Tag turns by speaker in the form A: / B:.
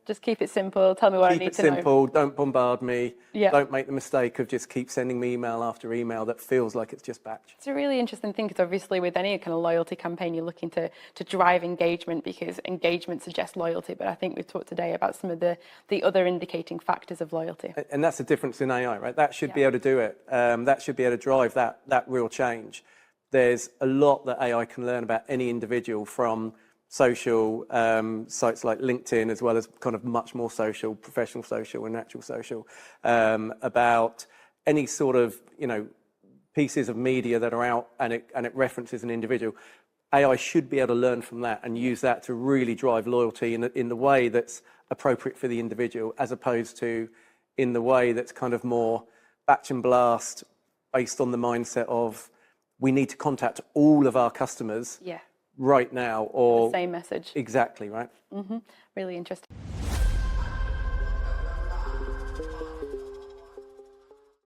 A: Just keep it simple. Tell me what I need to know.
B: Keep it simple. Don't bombard me.
A: Yeah.
B: Don't make the mistake of just keep sending me email after email that feels like it's just batch.
A: It's a really interesting thing because obviously with any kind of loyalty campaign, you're looking to drive engagement because engagement suggests loyalty. But I think we've talked today about some of the other indicating factors of loyalty.
B: And that's the difference in AI, right? That should be able to do it. That should be able to drive that real change. There's a lot that AI can learn about any individual from social sites like LinkedIn, as well as kind of much more social, professional social and natural social, about any sort of, pieces of media that are out and it references an individual. AI should be able to learn from that and use that to really drive loyalty in the way that's appropriate for the individual, as opposed to in the way that's kind of more batch and blast, based on the mindset of we need to contact all of our customers right now, or
A: the same message.
B: Exactly, right?
A: Really interesting.